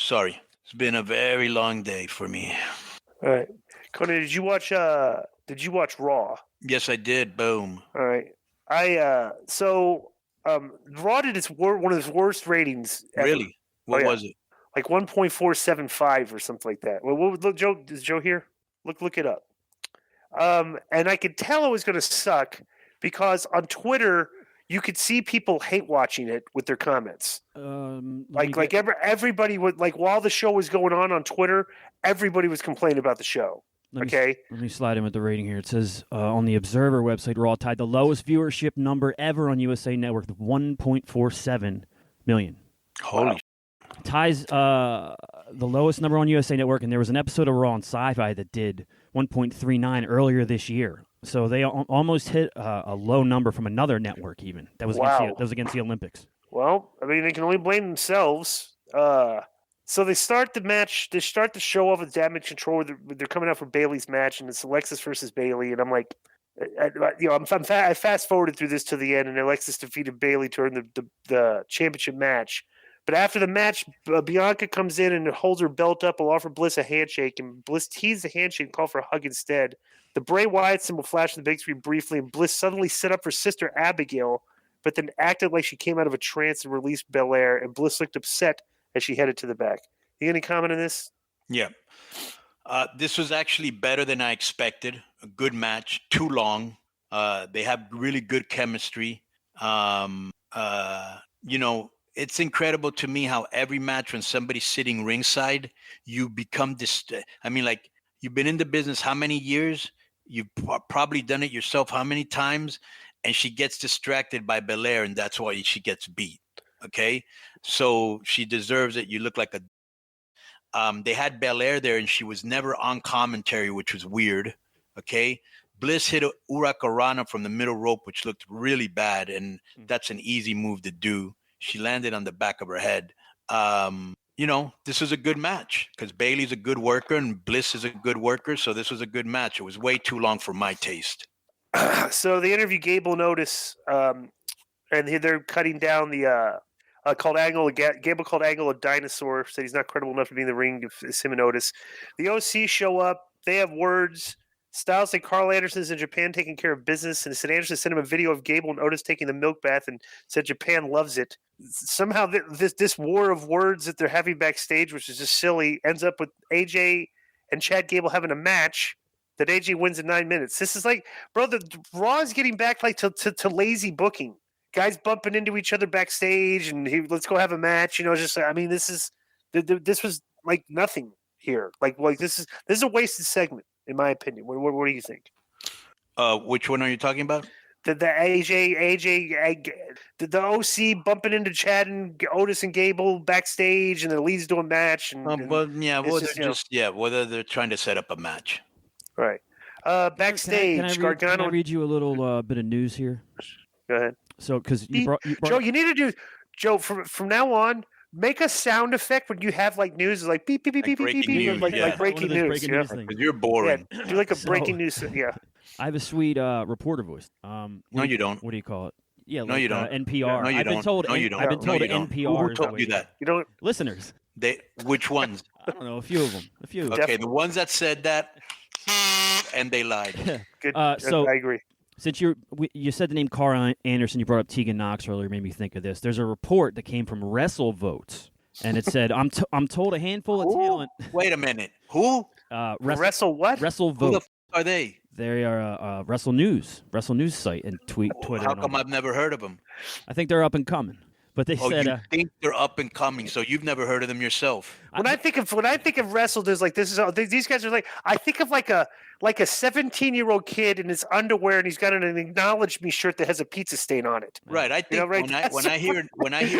Sorry. It's been a very long day for me. All right. Konnan, did you watch Raw? Yes, I did. Boom. All right. Raw did one of its worst ratings ever. Really? What was it? Like 1.475 or something like that. Well, look, Joe, is Joe here? Look it up. And I could tell it was going to suck because on Twitter you could see people hate watching it with their comments. Everybody would while the show was going on Twitter, everybody was complaining about the show. Let me slide in with the rating here. It says on the Observer website, Raw tied the lowest viewership number ever on USA Network with 1.47 million. Holy! Ties the lowest number on USA Network, and there was an episode of Raw on Sci-Fi that did 1.39 earlier this year. So they almost hit a low number from another network. Even that was against the Olympics. Well, I mean, they can only blame themselves. So they start the match. They start the show off with Damage Control. They're coming out for Bayley's match, and it's Alexis versus Bayley. And I'm like, I fast forwarded through this to the end, and Alexis defeated Bayley to earn the championship match. But after the match, Bianca comes in and holds her belt up. Will offer Bliss a handshake, and Bliss teased the handshake and called for a hug instead. The Bray Wyatt symbol flashed on the big screen briefly, and Bliss suddenly set up her sister Abigail, but then acted like she came out of a trance and released Belair. And Bliss looked upset as she headed to the back. You got any comment on this? Yeah. This was actually better than I expected. A good match, too long. They have really good chemistry. It's incredible to me how every match when somebody's sitting ringside, you become you've been in the business how many years? You've probably done it yourself how many times? And she gets distracted by Belair, and that's why she gets beat. Okay? So she deserves it. You look like they had Belair there, and she was never on commentary, which was weird. Okay? Bliss hit a Huracanrana from the middle rope, which looked really bad, and that's an easy move to do. She landed on the back of her head. This was a good match because Bayley's a good worker and Bliss is a good worker, so this was a good match. It was way too long for my taste. So they interviewed Gable and Otis, and they're cutting down the called Angle. Gable called Angle a dinosaur, said he's not credible enough to be in the ring. It's him and Otis. The OC show up. They have words. Styles said Carl Anderson's in Japan taking care of business, and said Anderson sent him a video of Gable and Otis taking the milk bath and said Japan loves it. Somehow this war of words that they're having backstage, which is just silly, ends up with AJ and Chad Gable having a match that AJ wins in 9 minutes. This is like, bro, the Raw is getting back to lazy booking. Guys bumping into each other backstage and let's go have a match. This was like nothing here. Like this is a wasted segment. In my opinion, what do you think? Which one are you talking about? The AJ, the OC bumping into Chad and Otis and Gable backstage, and it leads to a match. Whether they're trying to set up a match, right? Backstage, can I read you a little bit of news here? Go ahead. So, because Joe, you need to do Joe from now on. Make a sound effect when you have like news, like beep beep beep beep beep beep, like breaking news. Because you're boring. Yeah, do like a breaking news. Yeah, I have a sweet reporter voice. No, you don't. What do you call it? Yeah, no, you don't. NPR. No, you don't. I've been told. I've been told NPR. Who told you that? You don't. Listeners. Which ones? I don't know. A few of them. A few. Okay, the ones that said that, and they lied. Good. So I agree. Since you said the name Carl Anderson, you brought up Tegan Knox earlier, made me think of this. There's a report that came from WrestleVotes, and it said, "I'm told a handful of talent." Wait a minute, who? Wrestle what? WrestleVote. Who the f- are they? They are a Wrestle News site and Twitter. How come I've never heard of them? I think they're up and coming. But they said, you think they're up and coming, so you've never heard of them yourself. When I think of Wrestle, there's like these guys are like, I think of like a 17-year-old kid in his underwear, and he's got an acknowledge me shirt that has a pizza stain on it. Right. I think when I hear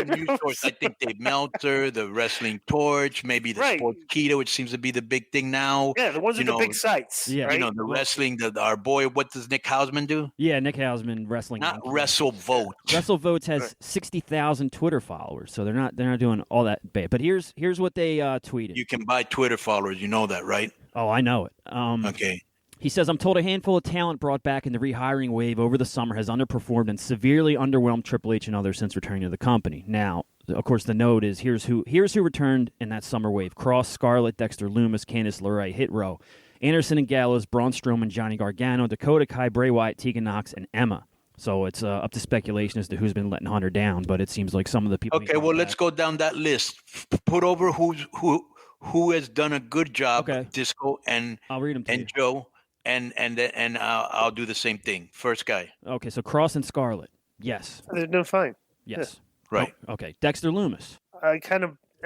news source, I think Dave Meltzer, the Wrestling Torch, maybe the Sports Keto, which seems to be the big thing now. Yeah, the ones with the big sites. Yeah, right? The wrestling. Our boy, what does Nick Hausman do? Yeah, Nick Hausman wrestling. Not WrestleVote. WrestleVotes has 60,000 Twitter followers, so they're not doing all that bad. But here's what they tweeted. You can buy Twitter followers. You know that, right? Oh, I know it. Okay. He says, I'm told a handful of talent brought back in the rehiring wave over the summer has underperformed and severely underwhelmed Triple H and others since returning to the company. Now, Of course, the note is here's who returned in that summer wave: Cross, Scarlett, Dexter Loomis, Candice LeRae, Hit Row, Anderson and Gallows, Braun Strowman, Johnny Gargano, Dakota Kai, Bray Wyatt, Tegan Nox, and Emma. So it's up to speculation as to who's been letting Hunter down, but it seems like some of the people. Okay, well, let's go down that list. Put over who has done a good job, Disco and I'll read them to you. Joe, and I'll do the same thing. First guy. Okay, so Cross and Scarlett. Yes. They're doing fine. Yes. Yeah. Right. Oh, okay. Dexter Loomis. I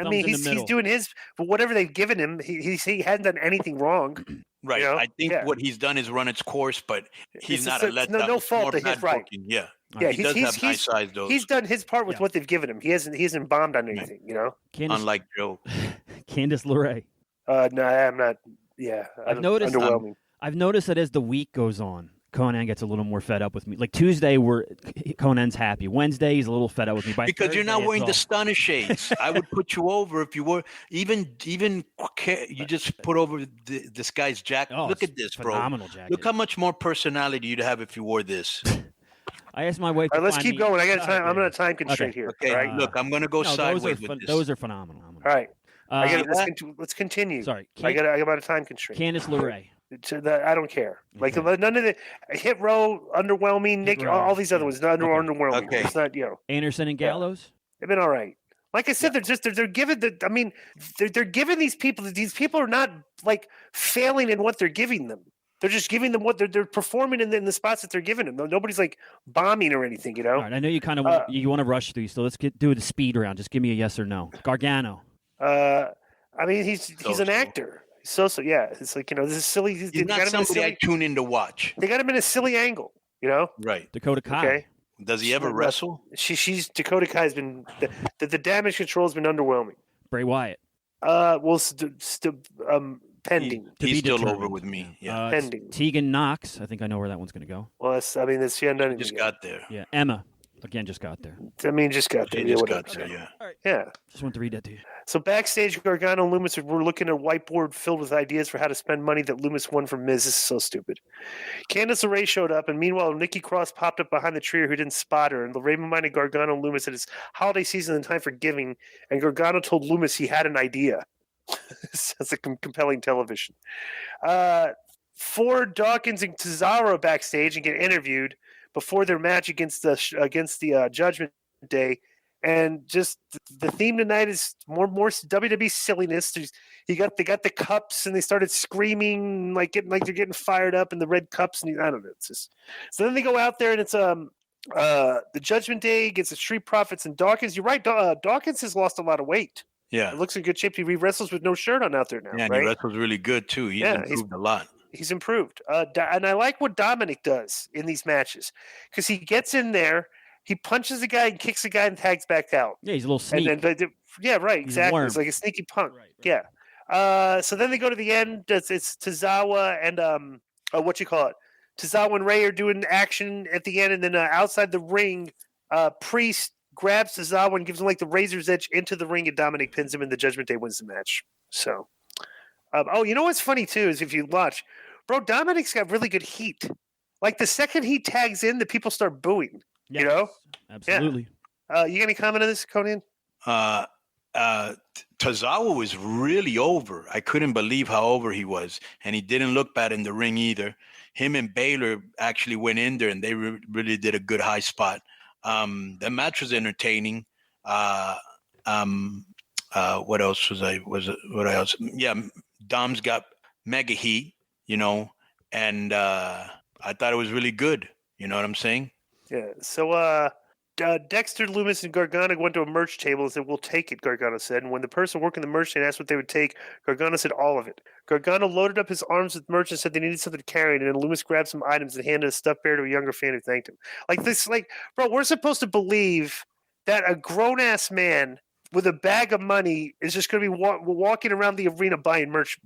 mean, he's doing his, but whatever they've given him, he hasn't done anything wrong. Right. You know? I think what he's done is run its course, but he's not a letdown. No fault to his right. Yeah. Yeah, he does have nice eyes, though. He's done his part with what they've given him. He hasn't bombed on anything, you know. Unlike Joe. Candice LeRae. No, I'm not. Yeah, I've noticed. Underwhelming. I've noticed that as the week goes on, Konnan gets a little more fed up with me. Like Tuesday, Konnan's happy. Wednesday, he's a little fed up with me. By because Thursday, you're not wearing the all... stunner shades. I would put you over if you were even you just put over this guy's jacket. Oh, look at this, bro. Phenomenal jacket. Look how much more personality you'd have if you wore this. I asked my wife. All right, let's keep going. I got time. I'm on a time constraint here. Okay, all right? Look, I'm going to go sideways with this. Those are phenomenal. All right, let's continue. Sorry, I got about a time constraint. Candice LeRae. I don't care. Like none of the Hit Row, underwhelming. Nick, all these other ones, underwhelming. Okay. It's not Anderson and Gallows. They've been all right. Like I said, they're giving they're giving these people. These people are not like failing in what they're giving them. They're just giving them what they're performing in the spots that they're giving them. Nobody's like bombing or anything, you know. All right, I know you kind of want to rush through, so let's do the speed round. Just give me a yes or no. Gargano. I mean, he's an actor. So yeah. It's like, you know, this is silly. He's not somebody I tune in to watch. They got him in a silly angle, you know. Right. Dakota Kai. Okay. Does he ever wrestle? She's Dakota Kai's been the damage control has been underwhelming. Bray Wyatt. Pending. He's still over with me. Yeah. Pending. Tegan Nox. I think I know where that one's going to go. Well, she hadn't done anything. Just got there. Yeah. Emma. Again, just got there. Just got there. Yeah. All right. Yeah. Just want to read that to you. So backstage, Gargano and Loomis were looking at a whiteboard filled with ideas for how to spend money that Loomis won from Miz. This is so stupid. Candice LeRae showed up, and meanwhile, Nikki Cross popped up behind the trio who didn't spot her. And LeRae reminded Gargano and Loomis that it's holiday season and time for giving, and Gargano told Loomis he had an idea. That's a compelling television. Ford, Dawkins, and Cesaro backstage and get interviewed before their match against the Judgment Day, and just the theme tonight is more WWE silliness. They got the cups, and they started screaming like they're getting fired up in the red cups, and I don't know. It's just so then they go out there and it's the Judgment Day against the Street Profits and Dawkins. You're right, Dawkins has lost a lot of weight. Yeah, it looks in good shape. He wrestles with no shirt on out there now. Yeah, and he wrestles really good too. He's improved a lot. He's improved. And I like what Dominic does in these matches because he gets in there, he punches the guy and kicks the guy and tags back out. Yeah, he's a little sneak. Exactly. It's like a sneaky punk. Right. Yeah. So then they go to the end. It's Tozawa and Tozawa and Ray are doing action at the end, and then outside the ring, Priest grabs Tozawa and gives him like the razor's edge into the ring, and Dominic pins him, and the Judgment Day wins the match. So. You know what's funny too is if you watch, bro, Dominic's got really good heat. Like the second he tags in, the people start booing. Yes, you know, absolutely. Yeah. You got any comment on this, Konnan? Tozawa was really over. I couldn't believe how over he was, and he didn't look bad in the ring either. Him and Baylor actually went in there, and they really did a good high spot. The match was entertaining. What else what else? Yeah, Dom's got mega heat, you know, and I thought it was really good. You know what I'm saying? Yeah. So Dexter, Loomis, and Gargano went to a merch table and said, "We'll take it," Gargano said. And when the person working the merch stand asked what they would take, Gargano said all of it. Gargano loaded up his arms with merch and said they needed something to carry, and then Loomis grabbed some items and handed a stuffed bear to a younger fan who thanked him. Bro, we're supposed to believe that a grown-ass man with a bag of money is just going to be walking around the arena buying merch.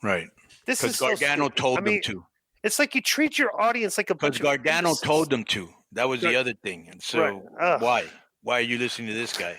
Right. This is because Gargano told them to. It's like you treat your audience like a bunch of Because Gargano told them to. That was the other thing. And so why? Why are you listening to this guy?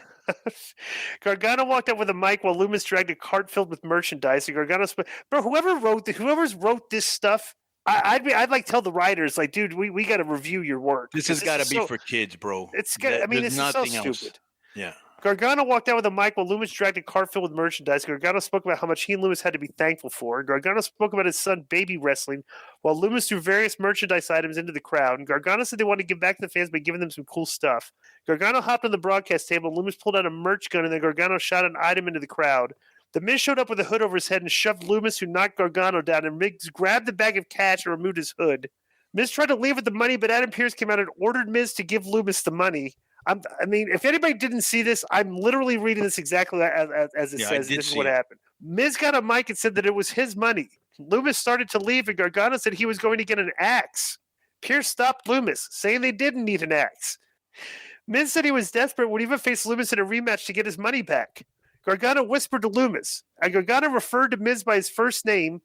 Gargano walked up with a mic while Loomis dragged a cart filled with merchandise. And Gargano, bro, whoever's wrote this stuff, I'd like tell the writers, like, dude, we got to review your work. This has got to be for kids, bro. It's got. I mean, it's so stupid. Yeah. Gargano walked out with a mic while Loomis dragged a cart filled with merchandise. Gargano spoke about how much he and Loomis had to be thankful for. Gargano spoke about his son baby wrestling while Loomis threw various merchandise items into the crowd. And Gargano said they wanted to give back to the fans by giving them some cool stuff. Gargano hopped on the broadcast table and Loomis pulled out a merch gun and then Gargano shot an item into the crowd. The Miz showed up with a hood over his head and shoved Loomis, who knocked Gargano down, and Miz grabbed the bag of cash and removed his hood. Miz tried to leave with the money, but Adam Pearce came out and ordered Miz to give Loomis the money. I mean, if anybody didn't see this, I'm literally reading this exactly as it says. This is what happened. Miz got a mic and said that it was his money. Loomis started to leave, and Gargano said he was going to get an axe. Pearce stopped Loomis, saying they didn't need an axe. Miz said he was desperate, would even face Loomis in a rematch to get his money back. Gargano whispered to Loomis, and Gargano referred to Miz by his first name.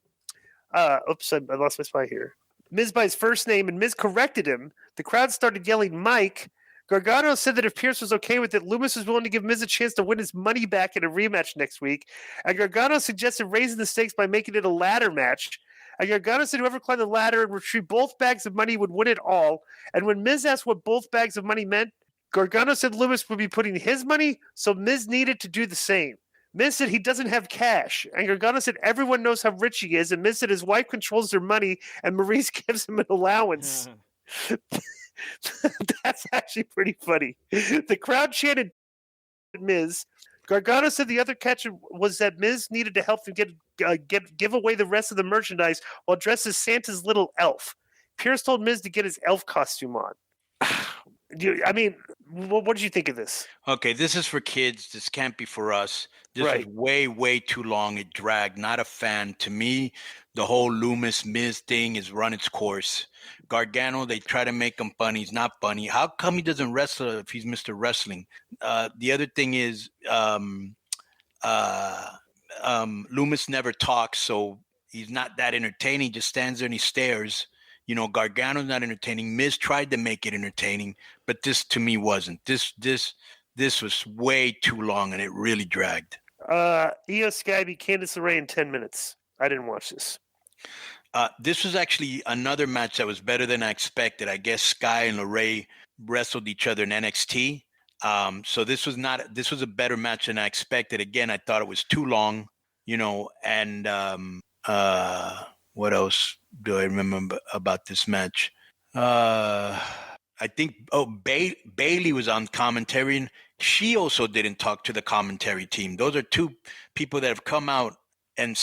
Oops, I lost my spot here. Miz by his first name, and Miz corrected him. The crowd started yelling, Mike. Gargano said that if Pearce was okay with it, Loomis was willing to give Miz a chance to win his money back in a rematch next week. And Gargano suggested raising the stakes by making it a ladder match. And Gargano said whoever climbed the ladder and retrieved both bags of money would win it all. And when Miz asked what both bags of money meant, Gargano said Loomis would be putting his money, so Miz needed to do the same. Miz said he doesn't have cash. And Gargano said everyone knows how rich he is. And Miz said his wife controls their money and Maurice gives him an allowance. That's actually pretty funny. The crowd chanted Miz. Gargano said the other catch was that Miz needed to help him give away the rest of the merchandise while dressed as Santa's little elf. Pearce told Miz to get his elf costume on. I mean, what did you think of this? Okay, this is for kids. This can't be for us. This Right. was way, way too long. It dragged. Not a fan. To me, the whole Loomis Miz thing has run its course. Gargano, they try to make him funny. He's not funny. How come he doesn't wrestle if he's Mr. Wrestling? The other thing is Loomis never talks, so he's not that entertaining. He just stands there and he stares. You know, Gargano's not entertaining. Miz tried to make it entertaining, but this to me wasn't. This was way too long, and it really dragged. Io Sky beat Candice LeRae in 10 minutes. I didn't watch this. This was actually another match that was better than I expected. I guess Sky and LeRae wrestled each other in NXT. So this was a better match than I expected. Again, I thought it was too long, you know, and what else do I remember about this match? I think Bailey was on commentary, and she also didn't talk to the commentary team. Those are two people that have come out and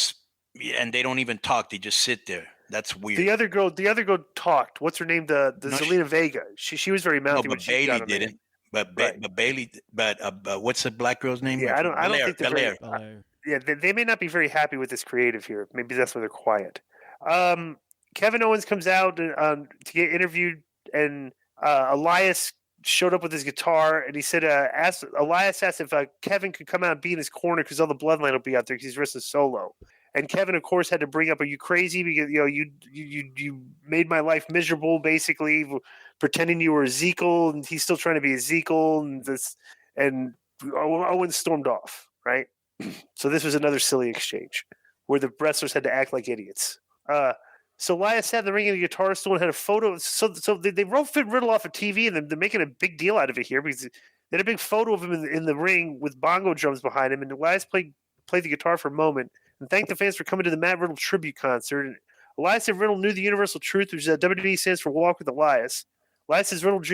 they don't even talk. They just sit there. That's weird. The other girl talked. What's her name? The Zelina Vega. She was very mouthy. No, but Bailey didn't. But Bailey. But what's the black girl's name? Yeah, I don't think they're Belair. Yeah, they may not be very happy with this creative here. Maybe that's why they're quiet. Kevin Owens comes out to get interviewed, and Elias showed up with his guitar, and he said, Elias asked if Kevin could come out and be in his corner because all the bloodline will be out there because he's wrestling solo. And Kevin, of course, had to bring up, "Are you crazy? Because you made my life miserable, basically, pretending you were Ezekiel, and he's still trying to be Ezekiel." And Owens stormed off, right? So this was another silly exchange where the wrestlers had to act like idiots. So Elias sat in the ring and the guitar stool and had a photo. So they wrote Riddle off of TV, and they're making a big deal out of it here because they had a big photo of him in the ring with bongo drums behind him. And Elias played the guitar for a moment and thanked the fans for coming to the Matt Riddle tribute concert. And Elias said Riddle knew the universal truth, which is that WWE stands for Walk with Elias. Elias says Riddle's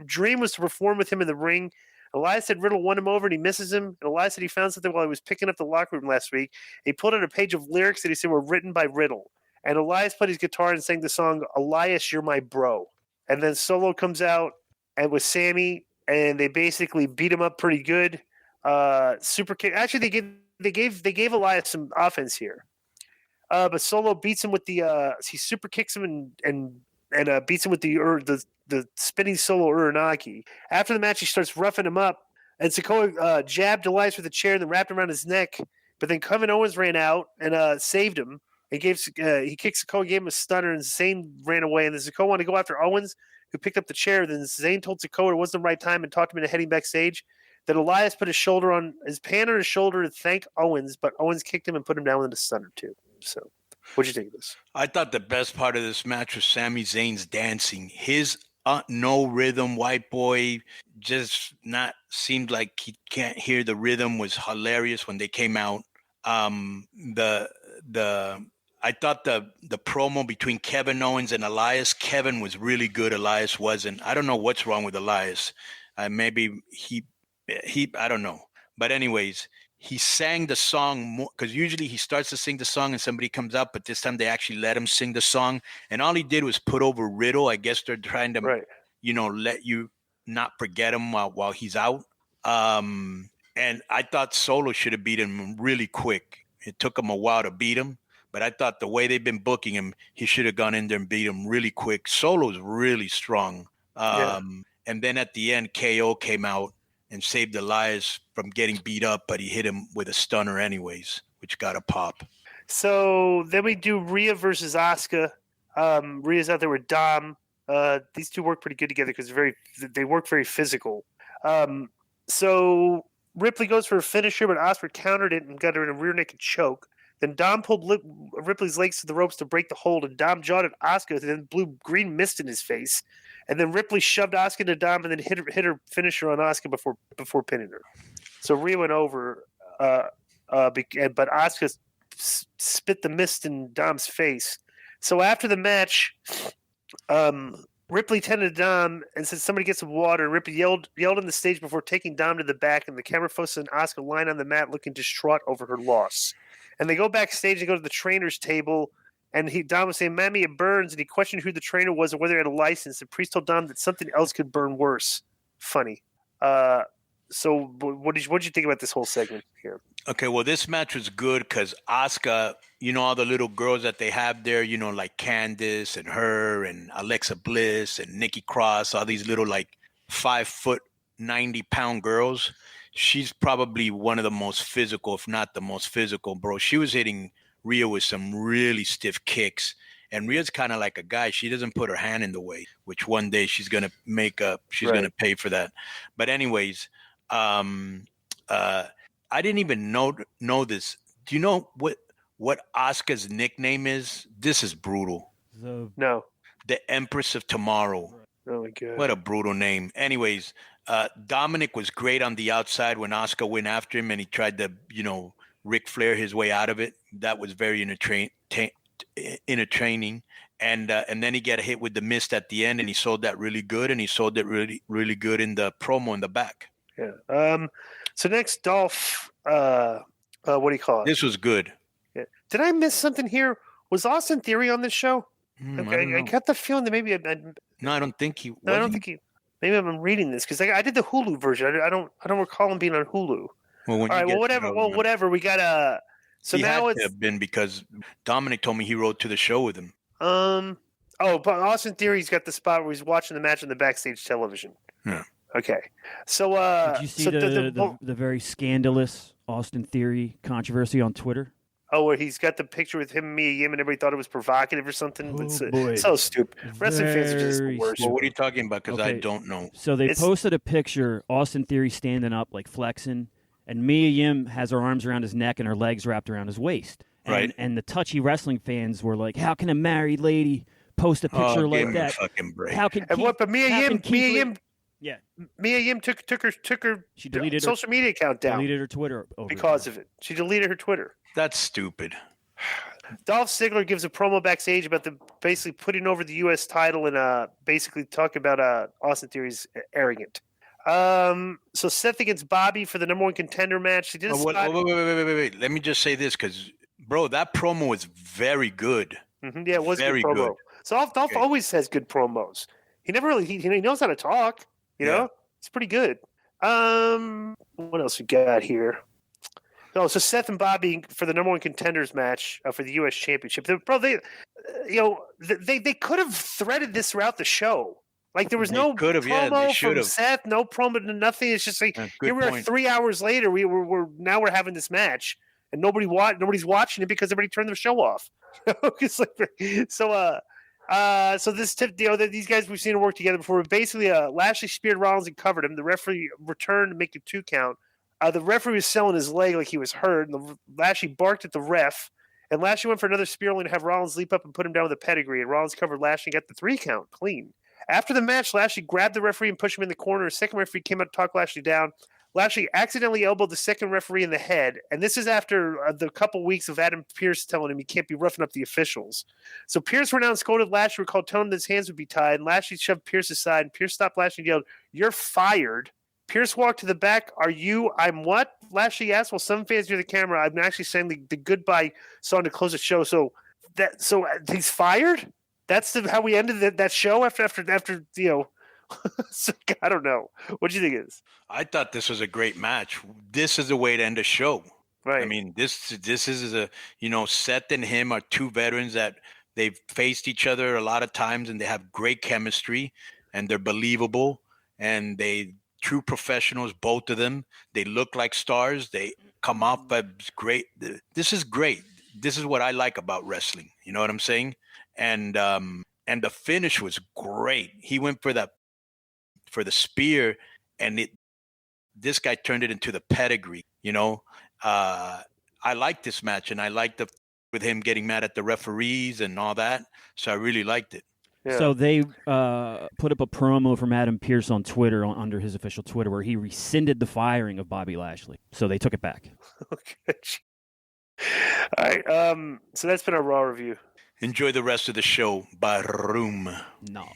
dream was to perform with him in the ring. Elias said Riddle won him over and he misses him. And Elias said he found something while he was picking up the locker room last week. He pulled out a page of lyrics that he said were written by Riddle. And Elias played his guitar and sang the song, "Elias, You're My Bro." And then Solo comes out and with Sammy, and they basically beat him up pretty good. Super kick. Actually, they gave Elias some offense here. But Solo beats him with he super kicks him and beats him with the spinning Solo Uranagi. After the match, he starts roughing him up, and Sikoa jabbed Elias with a chair and then wrapped him around his neck. But then Kevin Owens ran out and saved him. He kicked Sikoa, gave him a stunner, and Zayn ran away. And then Sikoa wanted to go after Owens, who picked up the chair. Then Zayn told Sikoa it wasn't the right time and talked him into heading backstage. Then Elias put his hand on his shoulder to thank Owens, but Owens kicked him and put him down with a stunner too. So, what'd you think of this? I thought the best part of this match was Sami Zayn's dancing. His no rhythm, white boy, just not seemed like he can't hear the rhythm. Was hilarious when they came out. The the I thought the promo between Kevin Owens and Elias, Kevin was really good. Elias wasn't. I don't know what's wrong with Elias. Maybe he I don't know. But anyways, he sang the song more because usually he starts to sing the song and somebody comes up, but this time they actually let him sing the song. And all he did was put over Riddle. I guess they're trying to, Right. let you not forget him while he's out. And I thought Solo should have beat him really quick. It took him a while to beat him, but I thought the way they've been booking him, he should have gone in there and beat him really quick. Solo's really strong. And then at the end, KO came out and saved Elias from getting beat up, but he hit him with a stunner anyways, which got a pop. So then we do Rhea versus Asuka. Rhea's out there with Dom. These two work pretty good together because they work very physical. So Ripley goes for a finisher, but Asuka countered it and got her in a rear naked choke. Then Dom pulled Ripley's legs to the ropes to break the hold, and Dom jawed at Asuka, and then blew green mist in his face. And then Ripley shoved Asuka to Dom and then hit her finisher on Asuka before pinning her. So Rhea went over, but Asuka spit the mist in Dom's face. So after the match, Ripley tended to Dom and said, "Somebody get some water." And Ripley yelled on the stage before taking Dom to the back, and the camera focuses on Asuka lying on the mat looking distraught over her loss. And they go backstage and go to the trainer's table, and Dom was saying, "Mammy, it burns," and he questioned who the trainer was and whether he had a license. The priest told Dom that something else could burn worse. Funny. So what did you think about this whole segment here? Okay, well, this match was good because Asuka, all the little girls that they have there, like Candice and her and Alexa Bliss and Nikki Cross, all these little like 5', 90-pound girls. She's probably one of the most physical, if not the most physical, bro. She was hitting Rhea with some really stiff kicks. And Rhea's kind of like a guy. She doesn't put her hand in the way, which one day she's going to make up. She's going to pay for that. But anyways, I didn't even know this. Do you know what Asuka's nickname is? This is brutal. No. The Empress of Tomorrow. Oh my God. What a brutal name. Anyways, Dominic was great on the outside when Asuka went after him and he tried to, Ric Flair his way out of it. That was very entertaining. And then he got hit with the mist at the end, and he sold that really good, and he sold it really, really good in the promo in the back. Yeah. So next, Dolph, what do you call it? This was good. Yeah. Did I miss something here? Was Austin Theory on this show? I got the feeling that maybe No, I don't think he. No, I don't think he. Maybe I'm reading this because I did the Hulu version. I don't recall him being on Hulu. Well, all right. Well, whatever. Well, whatever. We got So he now had it's to have been because Dominic told me he wrote to the show with him. Oh, but Austin Theory's got the spot where he's watching the match on the backstage television. Yeah. Okay. So did you see the very scandalous Austin Theory controversy on Twitter? Oh, where he's got the picture with him and Mia Yim, and everybody thought it was provocative or something. Oh, boy. So stupid. Wrestling fans are just the worst. Well, what are you talking about? Because I don't know. So they posted a picture, Austin Theory standing up, like flexing, and Mia Yim has her arms around his neck and her legs wrapped around his waist. Right. And the touchy wrestling fans were like, "How can a married lady post a picture like that? Fucking break. How can But Mia Yim took her she deleted social media account down. Deleted her Twitter because of it. She deleted her Twitter. That's stupid. Dolph Ziggler gives a promo backstage about basically putting over the U.S. title and basically talking about Austin Theory's arrogant. So Seth against Bobby for the number one contender match. He did wait. Let me just say this because, bro, that promo was very good. Mm-hmm. Yeah, it was very a good promo. Good. So Dolph always has good promos. He never really he knows how to talk. You know, it's pretty good. What else we got here? Oh, so Seth and Bobby for the number one contenders match for the U.S. Championship. They could have threaded this throughout the show. Like there was no promo from Seth, no promo, nothing. It's just like here we are 3 hours later. We're having this match, and nobody's watching it because everybody turned their show off. So this tip, these guys we've seen them work together before. Basically, Lashley speared Rollins and covered him. The referee returned to make a 2 count. The referee was selling his leg like he was hurt, and Lashley barked at the ref. And Lashley went for another spear only to have Rollins leap up and put him down with a pedigree. And Rollins covered Lashley and got the 3 count clean. After the match, Lashley grabbed the referee and pushed him in the corner. A second referee came out to talk Lashley down. Lashley accidentally elbowed the second referee in the head, and this is after the couple weeks of Adam Pearce telling him he can't be roughing up the officials. So Pearce went out and scolded Lashley, recalled telling him that his hands would be tied, and Lashley shoved Pearce aside, and Pearce stopped Lashley and yelled, "You're fired." Pearce walked to the back. "Are you? I'm what?" Lashley asked. Well, some fans near the camera, I'm actually saying the goodbye song to close the show. So he's fired? That's how we ended that show after you know. So, I don't know. What do you think it is? I thought this was a great match. This is the way to end a show. Right. I mean, this is a, you know, Seth and him are two veterans that they've faced each other a lot of times, and they have great chemistry, and they're believable, and they true professionals, both of them. They look like stars. They come off as great. This is great. This is what I like about wrestling. You know what I'm saying? And the finish was great. He went for the spear, and this guy turned it into the pedigree. You know, I like this match, and I liked with him getting mad at the referees and all that. So I really liked it. Yeah. So they put up a promo from Adam Pearce on Twitter, under his official Twitter, where he rescinded the firing of Bobby Lashley. So they took it back. Okay. All right. So that's been our Raw review. Enjoy the rest of the show. Baroom. No.